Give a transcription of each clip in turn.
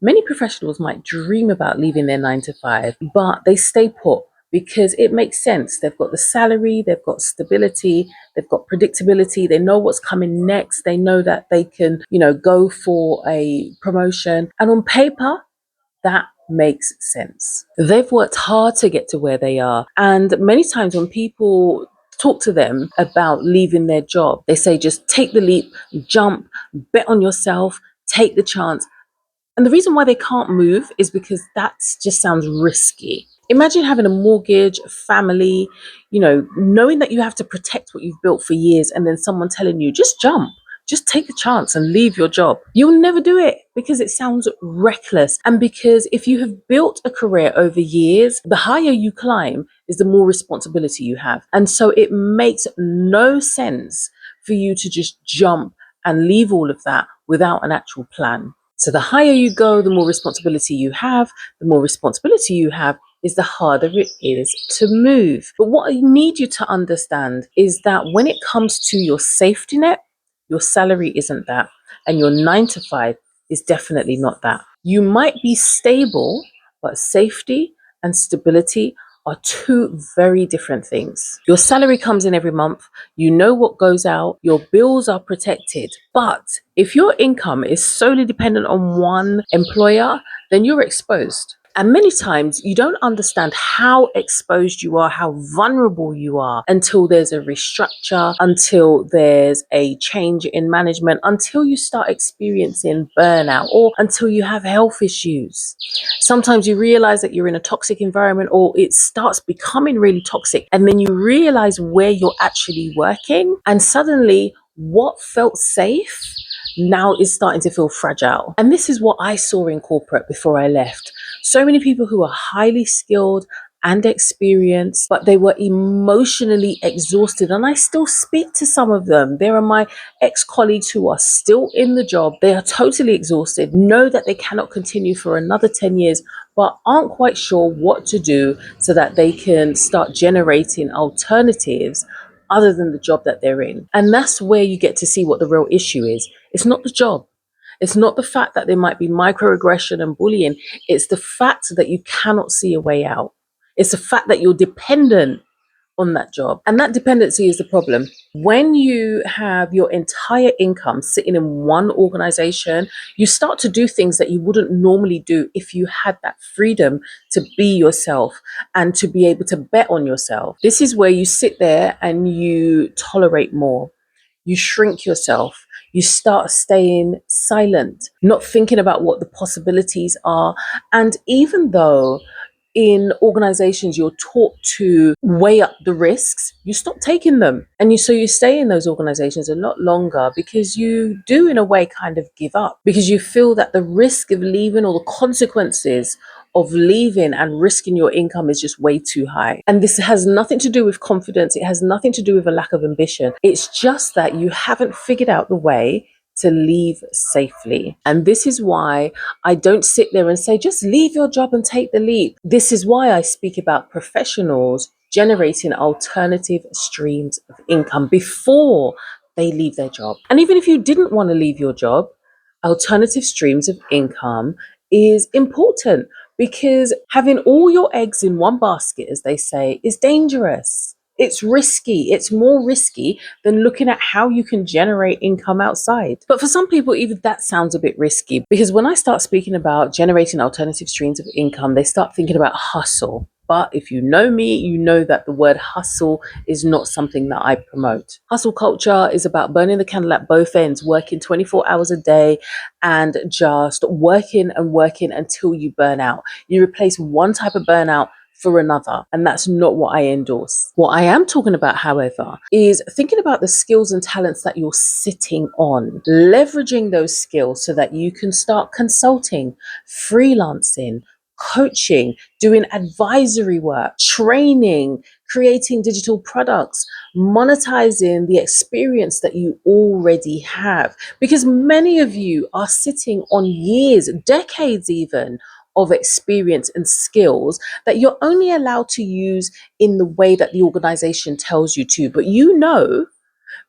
Many professionals might dream about leaving their 9 to 5, but they stay put because it makes sense. They've got the salary, they've got stability, they've got predictability, they know what's coming next, they know that they can, go for a promotion. And on paper, that makes sense. They've worked hard to get to where they are. And many times when people talk to them about leaving their job, they say just take the leap, jump, bet on yourself, take the chance. And the reason why they can't move is because that just sounds risky. Imagine having a mortgage, a family, knowing that you have to protect what you've built for years, and then someone telling you, just jump, just take a chance and leave your job. You'll never do it because it sounds reckless. And because if you have built a career over years, the higher you climb is the more responsibility you have. And so it makes no sense for you to just jump and leave all of that without an actual plan. So the higher you go, the more responsibility you have. The more responsibility you have is the harder it is to move. But what I need you to understand is that when it comes to your safety net, your salary isn't that. And your 9 to 5 is definitely not that. You might be stable, but safety and stability are two very different things. Your salary comes in every month, you know what goes out, your bills are protected. But if your income is solely dependent on one employer, then you're exposed. And many times you don't understand how exposed you are, how vulnerable you are until there's a restructure, until there's a change in management, until you start experiencing burnout, or until you have health issues. Sometimes you realize that you're in a toxic environment, or it starts becoming really toxic, and then you realize where you're actually working, and suddenly what felt safe now is starting to feel fragile. And this is what I saw in corporate before I left. So many people who are highly skilled and experienced, but they were emotionally exhausted. And I still speak to some of them. There are my ex-colleagues who are still in the job. They are totally exhausted, know that they cannot continue for another 10 years, but aren't quite sure what to do so that they can start generating alternatives other than the job that they're in. And that's where you get to see what the real issue is. It's not the job. It's not the fact that there might be microaggression and bullying. It's the fact that you cannot see a way out. It's the fact that you're dependent on that job. And that dependency is the problem. When you have your entire income sitting in one organization, you start to do things that you wouldn't normally do if you had that freedom to be yourself and to be able to bet on yourself. This is where you sit there and you tolerate more. You shrink yourself. You start staying silent, not thinking about what the possibilities are. And even though in organizations you're taught to weigh up the risks, you stop taking them. And so you stay in those organizations a lot longer because you do in a way kind of give up, because you feel that the risk of leaving or the consequences of leaving and risking your income is just way too high. And this has nothing to do with confidence. It has nothing to do with a lack of ambition. It's just that you haven't figured out the way to leave safely. And this is why I don't sit there and say, just leave your job and take the leap. This is why I speak about professionals generating alternative streams of income before they leave their job. And even if you didn't want to leave your job, alternative streams of income is important, because having all your eggs in one basket, as they say, is dangerous. It's risky. It's more risky than looking at how you can generate income outside. But for some people, even that sounds a bit risky, because when I start speaking about generating alternative streams of income, they start thinking about hustle. But if you know me, you know that the word hustle is not something that I promote. Hustle culture is about burning the candle at both ends, working 24 hours a day and just working and working until you burn out. You replace one type of burnout for another, and that's not what I endorse. What I am talking about, however, is thinking about the skills and talents that you're sitting on, leveraging those skills so that you can start consulting, freelancing, coaching, doing advisory work, training, creating digital products, monetizing the experience that you already have. Because many of you are sitting on years, decades even, of experience and skills that you're only allowed to use in the way that the organization tells you to. But you know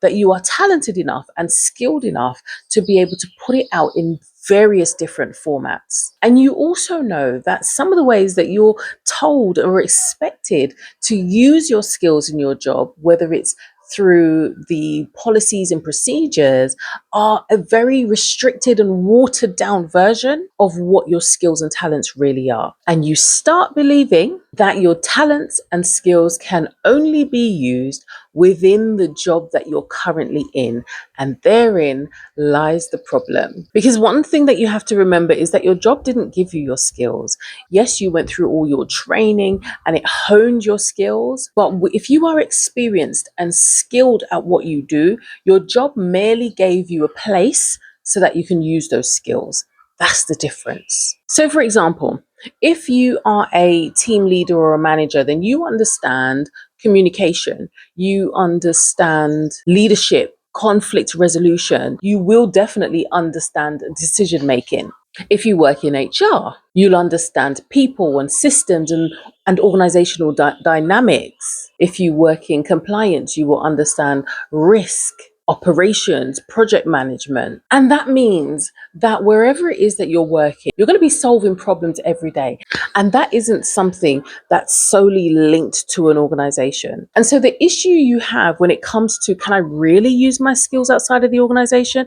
that you are talented enough and skilled enough to be able to put it out in various different formats. And you also know that some of the ways that you're told or expected to use your skills in your job, whether it's through the policies and procedures, are a very restricted and watered down version of what your skills and talents really are. And you start believing that your talents and skills can only be used within the job that you're currently in. And therein lies the problem. Because one thing that you have to remember is that your job didn't give you your skills. Yes, you went through all your training and it honed your skills. But if you are experienced and skilled at what you do, your job merely gave you a place so that you can use those skills. That's the difference. So, for example, if you are a team leader or a manager, then you understand communication, you understand leadership, conflict resolution, you will definitely understand decision making. If you work in HR, you'll understand people and systems and organizational dynamics. If you work in compliance, you will understand risk, operations, project management. And that means that wherever it is that you're working, you're going to be solving problems every day. And that isn't something that's solely linked to an organization. And so the issue you have when it comes to, can I really use my skills outside of the organization?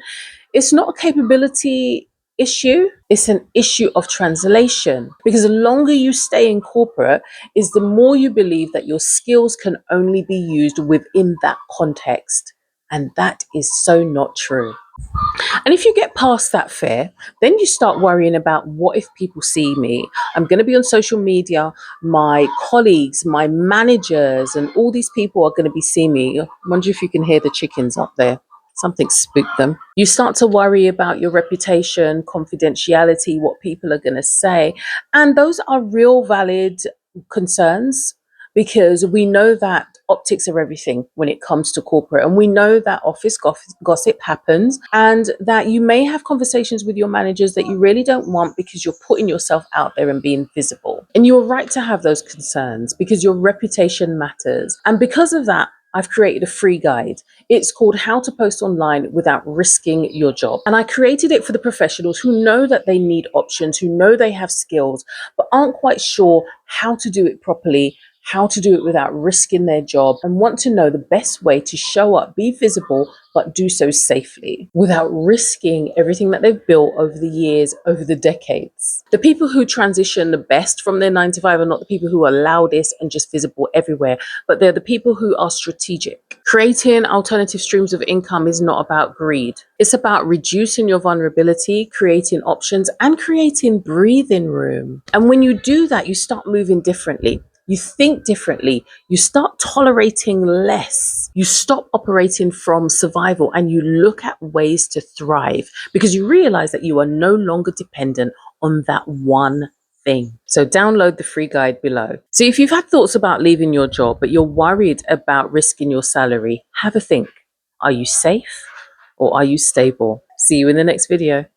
It's not a capability issue, it's an issue of translation. Because the longer you stay in corporate is the more you believe that your skills can only be used within that context. And that is so not true. And if you get past that fear, then you start worrying about, what if people see me? I'm going to be on social media. My colleagues, my managers, and all these people are going to be seeing me. I wonder if you can hear the chickens up there. Something spooked them. You start to worry about your reputation, confidentiality, what people are going to say. And those are real valid concerns, because we know that optics are everything when it comes to corporate. And we know that office gossip happens, and that you may have conversations with your managers that you really don't want because you're putting yourself out there and being visible. And you're right to have those concerns because your reputation matters. And because of that, I've created a free guide. It's called How to Post Online Without Risking Your Job. And I created it for the professionals who know that they need options, who know they have skills, but aren't quite sure how to do it properly, how to do it without risking their job, and want to know the best way to show up, be visible, but do so safely without risking everything that they've built over the years, over the decades. The people who transition the best from their 9 to 5 are not the people who are loudest and just visible everywhere, but they're the people who are strategic. Creating alternative streams of income is not about greed. It's about reducing your vulnerability, creating options, and creating breathing room. And when you do that, you start moving differently. You think differently. You start tolerating less. You stop operating from survival and you look at ways to thrive, because you realize that you are no longer dependent on that one thing. So download the free guide below. So if you've had thoughts about leaving your job, but you're worried about risking your salary, have a think. Are you safe or are you stable? See you in the next video.